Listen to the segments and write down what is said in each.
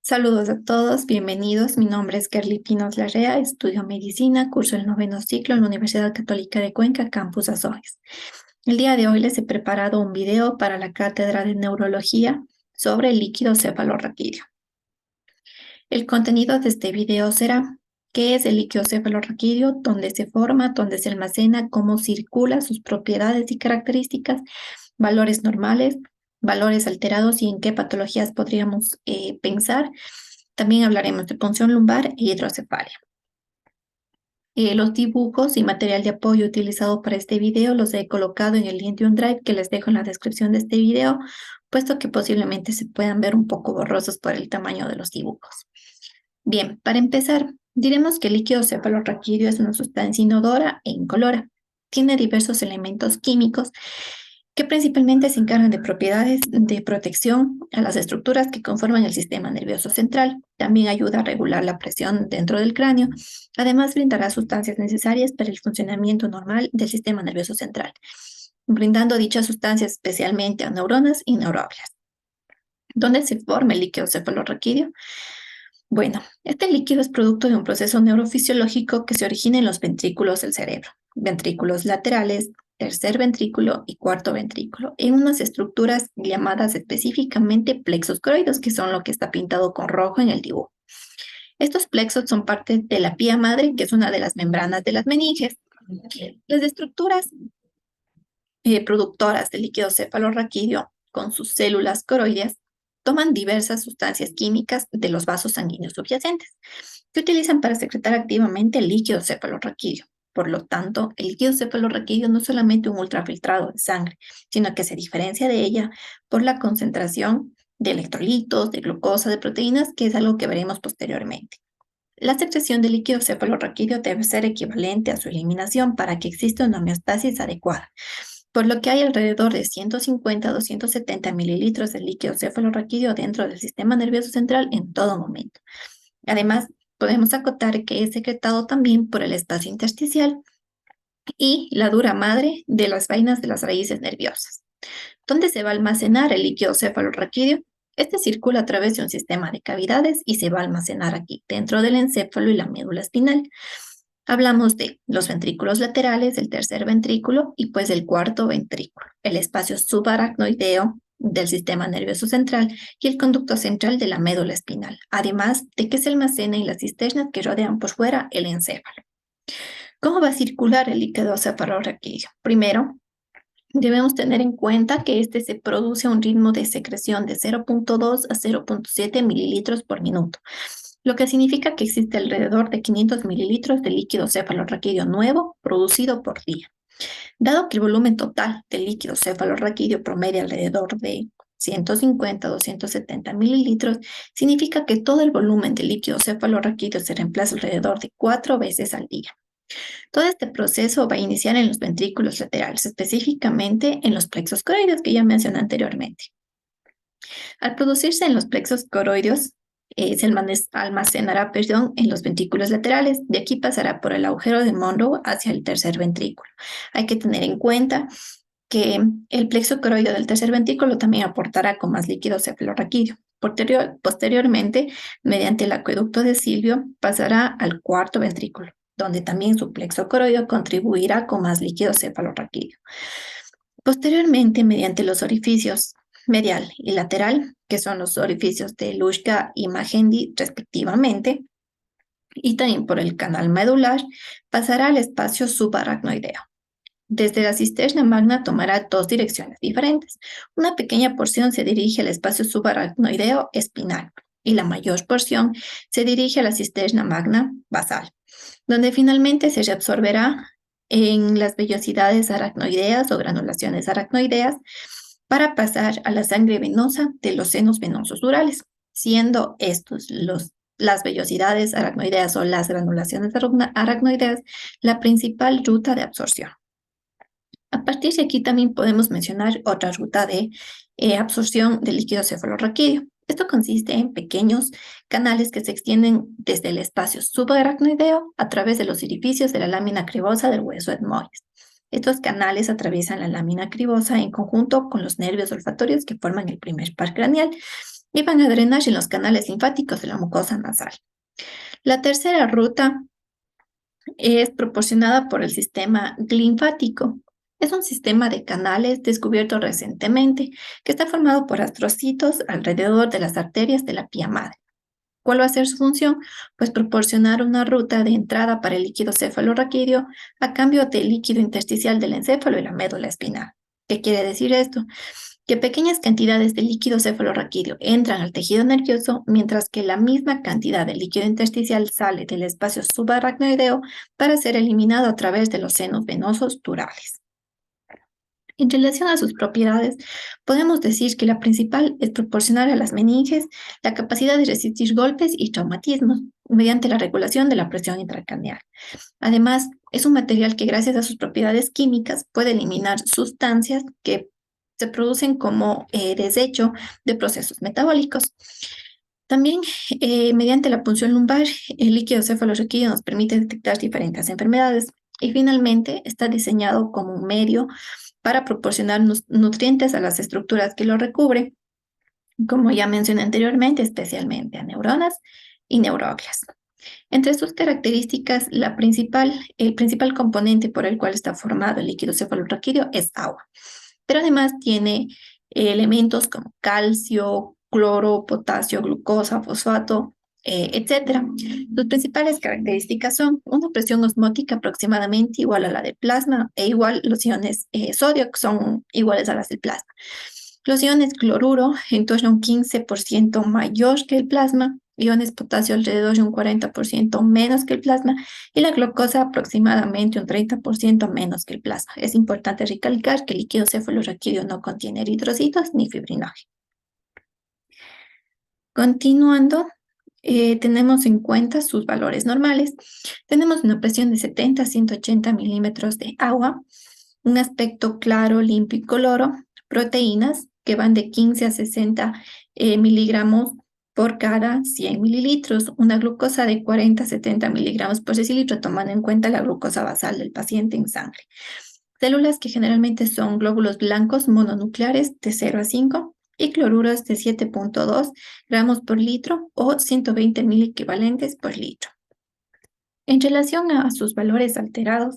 Saludos a todos, bienvenidos. Mi nombre es Kerly Pinos Larrea, estudio medicina, curso el noveno ciclo en la Universidad Católica de Cuenca, Campus Azogues. El día de hoy les he preparado un video para la cátedra de neurología sobre el líquido cefalorraquídeo. El contenido de este video será: ¿qué es el líquido cefalorraquídeo? ¿Dónde se forma? ¿Dónde se almacena? ¿Cómo circula? ¿Sus propiedades y características? ¿Valores normales? ¿Valores alterados? ¿Y en qué patologías podríamos pensar? También hablaremos de punción lumbar e hidrocefalia. Los dibujos y material de apoyo utilizado para este video los he colocado en el link de un drive que les dejo en la descripción de este video, puesto que posiblemente se puedan ver un poco borrosos por el tamaño de los dibujos. Bien, para empezar, diremos que el líquido cefalorraquídeo es una sustancia inodora e incolora. Tiene diversos elementos químicos que principalmente se encargan de propiedades de protección a las estructuras que conforman el sistema nervioso central. También ayuda a regular la presión dentro del cráneo. Además, brindará sustancias necesarias para el funcionamiento normal del sistema nervioso central, brindando dichas sustancias especialmente a neuronas y neuroblias. ¿Dónde se forma el líquido cefalorraquídeo? Bueno, este líquido es producto de un proceso neurofisiológico que se origina en los ventrículos del cerebro, ventrículos laterales, tercer ventrículo y cuarto ventrículo, en unas estructuras llamadas específicamente plexos coroides, que son lo que está pintado con rojo en el dibujo. Estos plexos son parte de la pía madre, que es una de las membranas de las meninges. Las estructuras productoras del líquido cefalorraquídeo, con sus células coroideas, toman diversas sustancias químicas de los vasos sanguíneos subyacentes, que utilizan para secretar activamente el líquido cefalorraquídeo. Por lo tanto, el líquido cefalorraquídeo no es solamente un ultrafiltrado de sangre, sino que se diferencia de ella por la concentración de electrolitos, de glucosa, de proteínas, que es algo que veremos posteriormente. La secreción del líquido cefalorraquídeo debe ser equivalente a su eliminación para que exista una homeostasis adecuada, por lo que hay alrededor de 150 a 270 mililitros de líquido cefalorraquídeo dentro del sistema nervioso central en todo momento. Además, podemos acotar que es secretado también por el espacio intersticial y la dura madre de las vainas de las raíces nerviosas. ¿Dónde se va a almacenar el líquido cefalorraquídeo? Este circula a través de un sistema de cavidades y se va a almacenar aquí, dentro del encéfalo y la médula espinal. Hablamos de los ventrículos laterales, el tercer ventrículo y pues el cuarto ventrículo, el espacio subaracnoideo del sistema nervioso central y el conducto central de la médula espinal, además de que se almacena en las cisternas que rodean por fuera el encéfalo. ¿Cómo va a circular el líquido cefalorraquídeo? Primero, debemos tener en cuenta que este se produce a un ritmo de secreción de 0.2 a 0.7 mililitros por minuto, lo que significa que existe alrededor de 500 mililitros de líquido cefalorraquídeo nuevo producido por día. Dado que el volumen total del líquido cefalorraquídeo promedia alrededor de 150 a 270 mililitros, significa que todo el volumen del líquido cefalorraquídeo se reemplaza alrededor de 4 veces al día. Todo este proceso va a iniciar en los ventrículos laterales, específicamente en los plexos coroides que ya mencioné anteriormente. Al producirse en los plexos coroides, se almacenará, en los ventrículos laterales. De aquí pasará por el agujero de Monroe hacia el tercer ventrículo. Hay que tener en cuenta que el plexo coroide del tercer ventrículo también aportará con más líquido cefalorraquídeo. Posteriormente, mediante el acueducto de Silvio, pasará al cuarto ventrículo, donde también su plexo coroideo contribuirá con más líquido cefalorraquídeo. Posteriormente, mediante los orificios medial y lateral, que son los orificios de Luschka y Magendie respectivamente, y también por el canal medular, pasará al espacio subaracnoideo. Desde la cisterna magna tomará dos direcciones diferentes. Una pequeña porción se dirige al espacio subaracnoideo espinal y la mayor porción se dirige a la cisterna magna basal, donde finalmente se reabsorberá en las vellosidades aracnoideas o granulaciones aracnoideas para pasar a la sangre venosa de los senos venosos durales, siendo estos las vellosidades aracnoideas o las granulaciones aracnoideas la principal ruta de absorción. A partir de aquí también podemos mencionar otra ruta de absorción del líquido cefalorraquídeo. Esto consiste en pequeños canales que se extienden desde el espacio subaracnoideo a través de los orificios de la lámina cribosa del hueso etmoides. Estos canales atraviesan la lámina cribosa en conjunto con los nervios olfatorios que forman el primer par craneal y van a drenar en los canales linfáticos de la mucosa nasal. La tercera ruta es proporcionada por el sistema linfático. Es un sistema de canales descubierto recientemente que está formado por astrocitos alrededor de las arterias de la pía madre. ¿Cuál va a ser su función? Pues proporcionar una ruta de entrada para el líquido cefalorraquídeo a cambio del líquido intersticial del encéfalo y la médula espinal. ¿Qué quiere decir esto? Que pequeñas cantidades de líquido cefalorraquídeo entran al tejido nervioso, mientras que la misma cantidad de líquido intersticial sale del espacio subaracnoideo para ser eliminado a través de los senos venosos durales. En relación a sus propiedades, podemos decir que la principal es proporcionar a las meninges la capacidad de resistir golpes y traumatismos mediante la regulación de la presión intracraneal. Además, es un material que gracias a sus propiedades químicas puede eliminar sustancias que se producen como desecho de procesos metabólicos. También, mediante la punción lumbar, el líquido cefalorraquídeo nos permite detectar diferentes enfermedades y finalmente está diseñado como un medio para proporcionar nutrientes a las estructuras que lo recubren, como ya mencioné anteriormente, especialmente a neuronas y neuroglias. Entre sus características, el principal componente por el cual está formado el líquido cefalorraquídeo es agua, pero además tiene elementos como calcio, cloro, potasio, glucosa, fosfato, etcétera. Sus principales características son una presión osmótica aproximadamente igual a la del plasma e igual los iones sodio, que son iguales a las del plasma. Los iones cloruro en torno a un 15% mayor que el plasma, iones potasio alrededor de un 40% menos que el plasma y la glucosa aproximadamente un 30% menos que el plasma. Es importante recalcar que el líquido cefalorraquídeo no contiene eritrocitos ni fibrinógeno. Continuando, tenemos en cuenta sus valores normales. Tenemos una presión de 70 a 180 milímetros de agua, un aspecto claro, limpio y coloro, proteínas que van de 15 a 60 miligramos por cada 100 mililitros, una glucosa de 40 a 70 miligramos por decilitro, tomando en cuenta la glucosa basal del paciente en sangre. Células que generalmente son glóbulos blancos mononucleares de 0 a 5 y cloruros de 7.2 gramos por litro o 120 mil equivalentes por litro. En relación a sus valores alterados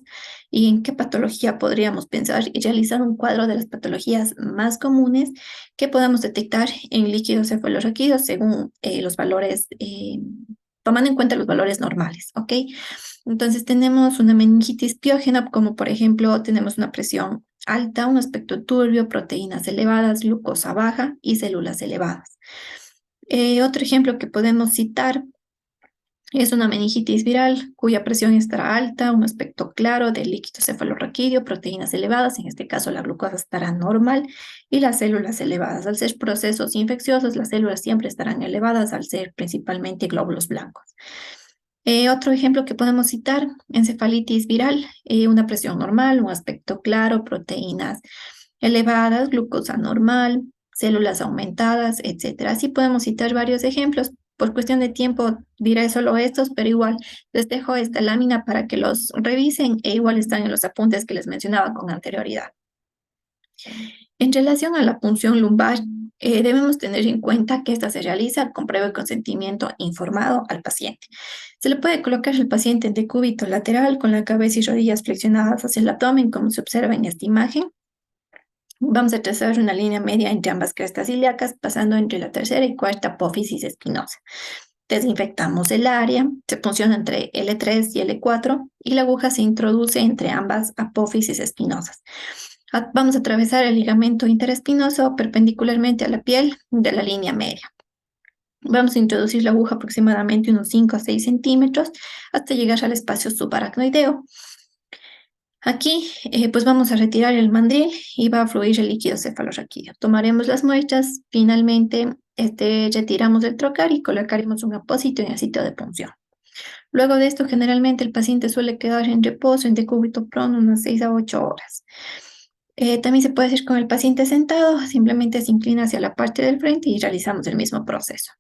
y en qué patología podríamos pensar y realizar un cuadro de las patologías más comunes que podamos detectar en líquidos cefalorraquídeos según los valores, tomando en cuenta los valores normales, ¿ok? Entonces tenemos una meningitis piógena, como por ejemplo tenemos una presión alta, un aspecto turbio, proteínas elevadas, glucosa baja y células elevadas. Otro ejemplo que podemos citar es una meningitis viral cuya presión estará alta, un aspecto claro del líquido cefalorraquídeo, proteínas elevadas, en este caso la glucosa estará normal y las células elevadas. Al ser procesos infecciosos, las células siempre estarán elevadas al ser principalmente glóbulos blancos. Otro ejemplo que podemos citar, encefalitis viral, una presión normal, un aspecto claro, proteínas elevadas, glucosa normal, células aumentadas, etcétera. Así podemos citar varios ejemplos. Por cuestión de tiempo diré solo estos, pero igual les dejo esta lámina para que los revisen e igual están en los apuntes que les mencionaba con anterioridad. En relación a la punción lumbar, debemos tener en cuenta que esta se realiza con previo consentimiento informado al paciente. Se le puede colocar al paciente en decúbito lateral con la cabeza y rodillas flexionadas hacia el abdomen, como se observa en esta imagen. Vamos a trazar una línea media entre ambas crestas ilíacas, pasando entre la tercera y cuarta apófisis espinosa. Desinfectamos el área, se funciona entre L3 y L4 y la aguja se introduce entre ambas apófisis espinosas. Vamos a atravesar el ligamento interespinoso perpendicularmente a la piel de la línea media. Vamos a introducir la aguja aproximadamente unos 5 a 6 centímetros hasta llegar al espacio subaracnoideo. Aquí, pues vamos a retirar el mandril y va a fluir el líquido cefalorraquídeo. Tomaremos las muestras, finalmente retiramos el trocar y colocaremos un apósito en el sitio de punción. Luego de esto, generalmente el paciente suele quedar en reposo, en decúbito prono, unas 6 a 8 horas. También se puede hacer con el paciente sentado, simplemente se inclina hacia la parte del frente y realizamos el mismo proceso.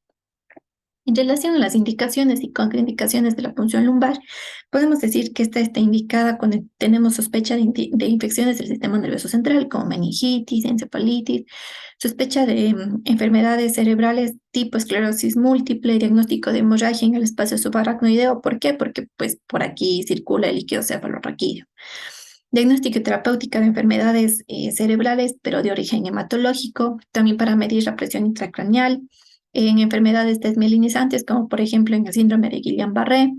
En relación a las indicaciones y contraindicaciones de la punción lumbar, podemos decir que esta está indicada cuando tenemos sospecha de infecciones del sistema nervioso central, como meningitis, encefalitis, sospecha de enfermedades cerebrales tipo esclerosis múltiple, diagnóstico de hemorragia en el espacio subaracnoideo. ¿Por qué? Porque pues, por aquí circula el líquido cefalorraquídeo. Diagnóstico y terapéutica de enfermedades cerebrales, pero de origen hematológico, también para medir la presión intracraneal, en enfermedades desmielinizantes, como por ejemplo en el síndrome de Guillain-Barré,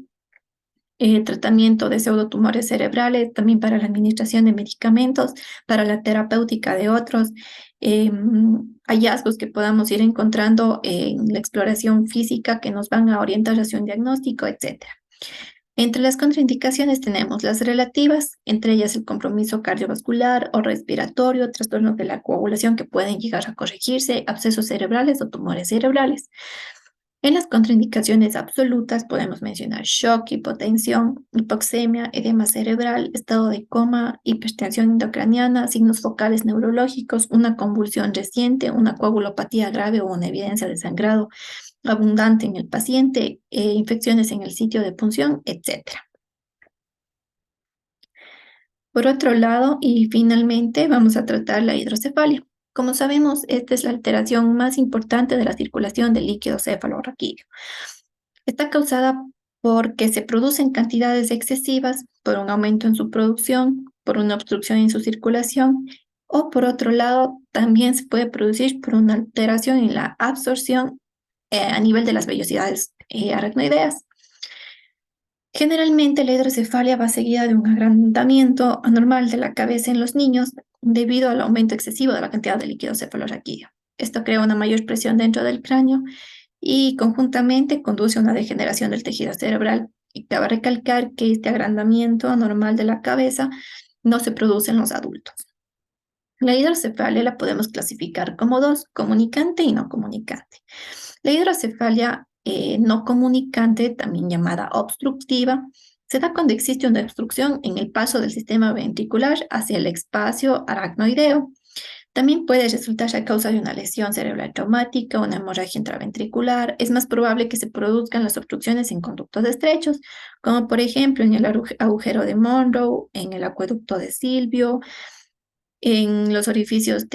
tratamiento de pseudotumores cerebrales, también para la administración de medicamentos, para la terapéutica de otros hallazgos que podamos ir encontrando en la exploración física que nos van a orientar hacia un diagnóstico, etcétera. Entre las contraindicaciones tenemos las relativas, entre ellas el compromiso cardiovascular o respiratorio, trastornos de la coagulación que pueden llegar a corregirse, abscesos cerebrales o tumores cerebrales. En las contraindicaciones absolutas podemos mencionar shock, hipotensión, hipoxemia, edema cerebral, estado de coma, hipertensión intracraniana, signos focales neurológicos, una convulsión reciente, una coagulopatía grave o una evidencia de sangrado abundante en el paciente, infecciones en el sitio de punción, etc. Por otro lado, y finalmente, vamos a tratar la hidrocefalia. Como sabemos, esta es la alteración más importante de la circulación del líquido cefalorraquídeo. Está causada porque se producen cantidades excesivas por un aumento en su producción, por una obstrucción en su circulación, o por otro lado, también se puede producir por una alteración en la absorción a nivel de las vellosidades aracnoideas. Generalmente la hidrocefalia va seguida de un agrandamiento anormal de la cabeza en los niños debido al aumento excesivo de la cantidad de líquido cefalorraquídeo. Esto crea una mayor presión dentro del cráneo y conjuntamente conduce a una degeneración del tejido cerebral. Y cabe recalcar que este agrandamiento anormal de la cabeza no se produce en los adultos. La hidrocefalia la podemos clasificar como dos, comunicante y no comunicante. La hidrocefalia no comunicante, también llamada obstructiva, se da cuando existe una obstrucción en el paso del sistema ventricular hacia el espacio aracnoideo. También puede resultar a causa de una lesión cerebral traumática, una hemorragia intraventricular. Es más probable que se produzcan las obstrucciones en conductos estrechos, como por ejemplo en el agujero de Monroe, en el acueducto de Silvio, en los orificios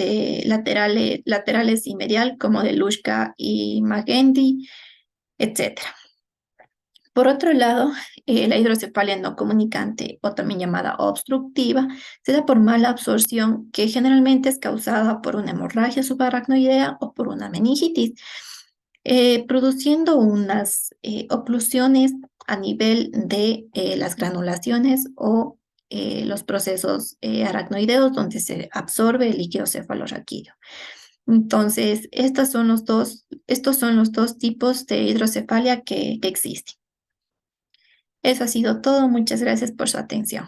laterales y medial, como de Luschka y Magendie, etcétera. Por otro lado, la hidrocefalia no comunicante, o también llamada obstructiva, se da por mala absorción, que generalmente es causada por una hemorragia subaracnoidea o por una meningitis, produciendo unas oclusiones a nivel de las granulaciones o los procesos aracnoideos donde se absorbe el líquido cefalorraquídeo. Entonces, estos son los dos tipos de hidrocefalia que existen. Eso ha sido todo. Muchas gracias por su atención.